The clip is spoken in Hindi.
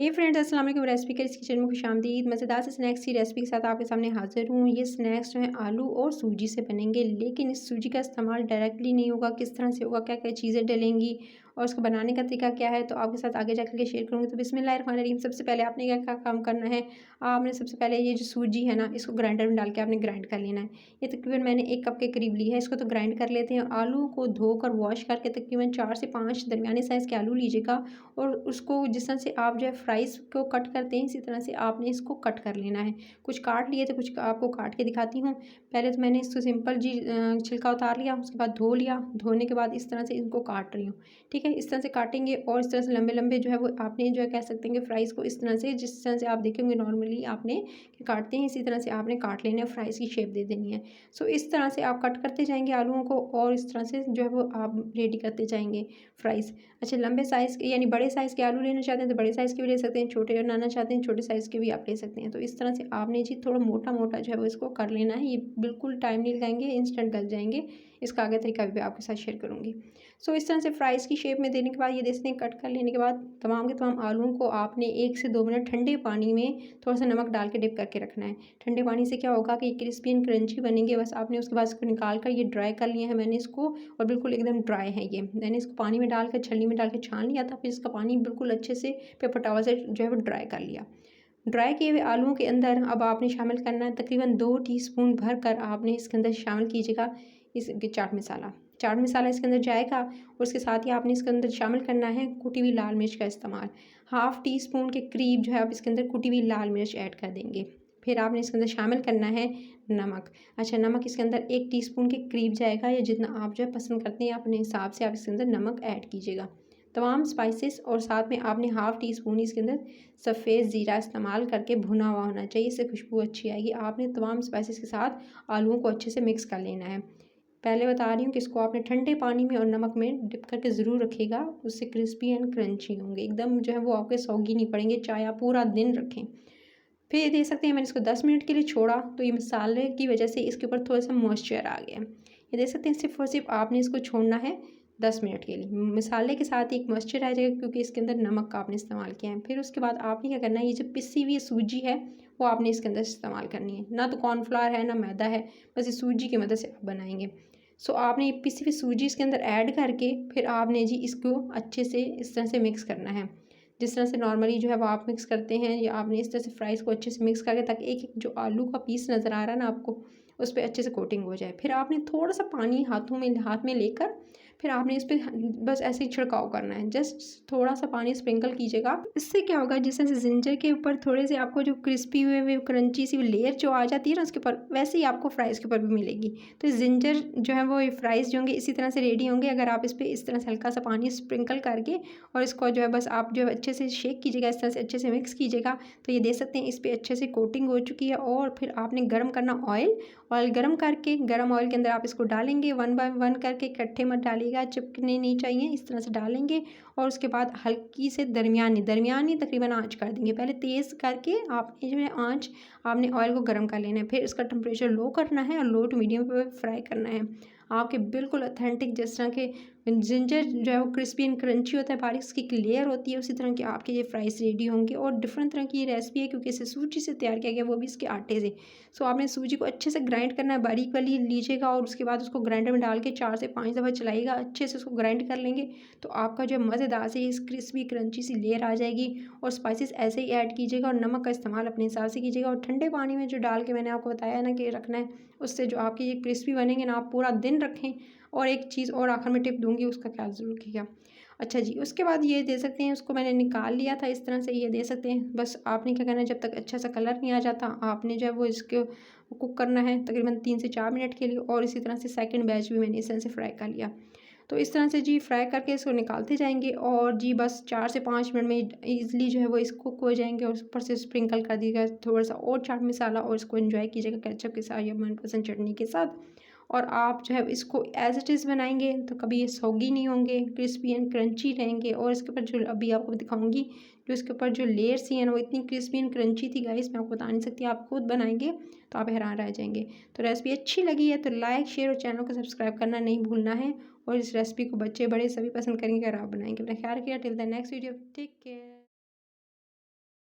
हे फ्रेंड्स, अस्सलाम वालेकुम। रेसिपी के इस किचन में खुशामदीद। मज़ेदार से स्नैक्स की रेसिपी के साथ आपके सामने हाज़िर हूँ। ये स्नैक्स जो हैं आलू और सूजी से बनेंगे, लेकिन इस सूजी का इस्तेमाल डायरेक्टली नहीं होगा। किस तरह से होगा, क्या क्या चीज़ें डलेंगी और उसको बनाने का तरीका क्या है, तो आपके साथ आगे जा के शेयर करूँगी। तो बिस्मिल्लाहिर्रहमानिर्रहीम। सबसे पहले आपने क्या क्या काम करना है, आपने सबसे पहले ये जो सूजी है ना, इसको ग्राइंडर में डाल के आपने ग्राइंड कर लेना है। ये तकरीबन मैंने 1 कप के करीब ली है। इसको तो ग्राइंड कर लेते हैं। आलू को धोकर वॉश करके तकरीबन 4 से 5 दरमियाने साइज़ के आलू लीजिएगा और उसको जिस तरह से आप जो है फ्राइज़ को कट करते हैं, इसी तरह से आपने इसको कट कर लेना है। कुछ काट लिए थे, कुछ आपको काट के दिखाती हूँ। पहले तो मैंने इसको सिंपल जी छिलका उतार लिया, उसके बाद धो लिया। धोने के बाद इस तरह से इनको काट रही हूँ, ठीक है। इस तरह से काटेंगे और इस तरह से लंबे-लंबे जो है वो आपने जो है कह सकते हैं कि फ्राइज़ को इस तरह से, जिस तरह से आप देखेंगे नॉर्मली आपने काटते हैं, इसी तरह से आपने काट लेने हैं, फ्राइज़ की शेप दे देनी है। सो इस तरह से आप कट करते जाएँगे आलूओं को और इस तरह से जो है वो आप रेडी करते जाएँगे फ्राइज़। अच्छा, लंबे साइज़ के यानी बड़े साइज़ के आलू लेना चाहते हैं तो बड़े साइज़ के भी ले सकते हैं, छोटे बनाना चाहते हैं छोटे साइज़ के भी आप ले सकते हैं। तो इस तरह से आपने जी थोड़ा मोटा-मोटा जो है वो इसको कर लेना है। ये बिल्कुल टाइम नहीं लगाएँगे, इंस्टेंट गल जाएँगे। इसका आगे तरीका भी आपके साथ शेयर करूँगी। सो इस तरह से फ्राइज़ की शेप में देने के बाद ये देखते हैं, कट कर लेने के बाद तमाम के तमाम आलूओं को आपने 1 से 2 मिनट ठंडे पानी में थोड़ा-सा नमक डाल के डिप करके रखना है। ठंडे पानी से क्या होगा कि क्रिस्पी एंड क्रंची बनेंगे। बस आपने उसके बाद इसको निकाल कर ये ड्राई कर लिया है मैंने इसको, और बिल्कुल एकदम ड्राई है ये। मैंने इसको पानी में डाल कर छलनी में डाल के छान लिया था, फिर इसका पानी बिल्कुल अच्छे से पेपर टॉवल से जो है वो ड्राई कर लिया। ड्राई किए हुए आलूओं के अंदर अब आपने शामिल करना है तकरीबन 2 टीस्पून भर कर आपने इसके अंदर शामिल कीजिएगा इस चाट मसाला। चाट मसाला इसके अंदर जाएगा और उसके साथ ही आपने इसके अंदर शामिल करना है कुटी हुई लाल मिर्च का इस्तेमाल। हाफ़ टी स्पून के करीब जो है आप इसके अंदर कुटी हुई लाल मिर्च ऐड कर देंगे। फिर आपने इसके अंदर शामिल करना है नमक। अच्छा, नमक इसके अंदर 1 टीस्पून के करीब जाएगा, या जितना आप जो है पसंद करते हैं अपने हिसाब से आप इसके अंदर नमक ऐड कीजिएगा। तमाम स्पाइसेस और साथ में आपने हाफ़ टी स्पून इसके अंदर सफ़ेद ज़ीरा इस्तेमाल करके भुना हुआ होना चाहिए, इससे खुशबू अच्छी आएगी। आपने तमाम स्पाइसेस के साथ आलूओं को अच्छे से मिक्स कर लेना है। पहले बता रही हूँ कि इसको आपने ठंडे पानी में और नमक में डिप करके ज़रूर रखिएगा, उससे क्रिस्पी एंड क्रंची होंगे। एकदम जो है वो आपके सौगी नहीं पड़ेंगे, चाहे आप पूरा दिन रखें। फिर ये देख सकते हैं मैंने इसको 10 मिनट के लिए छोड़ा, तो ये मसाले की वजह से इसके ऊपर थोड़ा-सा मॉइस्चर आ गया। ये देख सकते हैं, सिर्फ़ और सिर्फ़ आपने इसको छोड़ना है 10 मिनट के लिए। मसाले के साथ ही एक मॉइस्चर आ जाएगा क्योंकि इसके अंदर नमक का आपने इस्तेमाल किया है। फिर उसके बाद आपने क्या करना है, ये जो पिसी हुई सूजी है वो आपने इसके अंदर इस्तेमाल करनी है। ना तो कॉर्नफ्लावर है, ना मैदा है, बस ये सूजी की मदद से आप बनाएँगे। सो आपने ये पिसी हुई सूजी इसके अंदर ऐड करके फिर आपने जी इसको अच्छे से इस तरह से मिक्स करना है। जिस तरह से नॉर्मली जो है वो आप मिक्स करते हैं, या आपने इस तरह से फ्राइज़ को अच्छे से मिक्स करके, ताकि एक-एक जो आलू का पीस नज़र आ रहा है ना आपको, उस पे अच्छे से कोटिंग हो जाए। फिर आपने थोड़ा-सा पानी हाथ में लेकर फिर आपने इस पे बस ऐसे ही छिड़काव करना है। जस्ट थोड़ा-सा पानी स्प्रिंकल कीजिएगा। इससे क्या होगा, जिस तरह से जिंजर के ऊपर थोड़े से आपको जो क्रिस्पी हुए हुए क्रंची सी लेयर जो आ जाती है ना उसके ऊपर, वैसे ही आपको फ्राइज़ के ऊपर भी मिलेगी। तो जिंजर जो है वो फ्राइज़ जो होंगे इसी तरह से रेडी होंगे, अगर आप इस पे इस तरह से हल्का सा पानी स्प्रिंकल करके और इसको जो है बस आप जो है अच्छे से शेक कीजिएगा, इस तरह से अच्छे से मिक्स कीजिएगा। तो ये देख सकते हैं इस पे अच्छे से कोटिंग हो चुकी है। और फिर आपने गर्म करना ऑयल। ऑयल गर्म करके गर्म ऑयल के अंदर आप इसको डालेंगे, 1 बाय 1 करके, इकट्ठे मत डालिएगा, चिपकने नहीं चाहिए। इस तरह से डालेंगे और उसके बाद हल्की से दरमियानी तकरीबन आँच कर देंगे। पहले तेज़ करके आपने जो है आँच, आपने ऑयल को गर्म कर लेना है। फिर इसका टेम्परेचर लो करना है और लो टू मीडियम पे फ्राई करना है। आपके बिल्कुल ऑथेंटिक जिस तरह के जिंजर जो है वो क्रिस्पी एंड क्रंची होता है, बारीक इसकी एक लेयर होती है, उसी तरह के आपके ये फ्राइज़ रेडी होंगे। और डिफरेंट तरह की ये रेसिपी है क्योंकि इसे सूजी से तैयार किया गया, वो भी इसके आटे से। सो आपने सूजी को अच्छे से ग्राइंड करना है, बारीक वाली लीजिएगा और उसके बाद उसको ग्राइंडर में डाल के 4 से 5 दफ़ा चलाइएगा, अच्छे से उसको ग्राइंड कर लेंगे। तो आपका जो मज़ेदार से इस क्रिस्पी क्रंची सी लेयर आ जाएगी। और स्पाइसेस ऐसे ही ऐड कीजिएगा और नमक का इस्तेमाल अपने हिसाब से कीजिएगा। और ठंडे पानी में जो डाल के मैंने आपको बताया ना कि रखना है, उससे जो आपके ये क्रिस्पी बनेंगे ना, आप पूरा दिन रखें। और एक चीज़ और आखिर में टिप दूँगी, उसका ख्याल ज़रूर रखिएगा। अच्छा जी, उसके बाद ये दे सकते हैं, उसको मैंने निकाल लिया था इस तरह से, ये दे सकते हैं। बस आपने क्या करना है, जब तक अच्छा सा कलर नहीं आ जाता, आपने जो है वो इसको कुक करना है तकरीबन 3 से 4 मिनट के लिए। और इसी तरह से सेकंड बैच भी मैंने इस तरह से फ्राई कर लिया। तो इस तरह से जी फ्राई करके इसको निकालते जाएँगे और जी बस 4 से 5 मिनट में ईज़िली जो है वो इस कुक हो जाएँगे। और ऊपर से स्प्रिंकल कर दीजिएगा थोड़ा-सा और चाट मसाला, और इसको एन्जॉय कीजिएगा केचअप के साथ या मनपसंद चटनी के साथ। और आप जो है इसको एज़ इट इज़ बनाएँगे तो कभी ये सॉगी नहीं होंगे, क्रिस्पी एंड क्रंची रहेंगे। और इसके ऊपर जो अभी आपको दिखाऊँगी, जो इसके ऊपर जो लेयर्स थी ना, वो इतनी क्रिस्पी एंड क्रंची थी गाइस, मैं आपको बता नहीं सकती। आप खुद बनाएँगे तो आप हैरान रह जाएँगे। तो रेसिपी अच्छी लगी है तो लाइक, शेयर और चैनल को सब्सक्राइब करना नहीं भूलना है। और इस रेसिपी को बच्चे बड़े सभी पसंद करेंगे अगर आप बनाएँगे। अपना ख्याल रखिएगा। Till the next video, take care.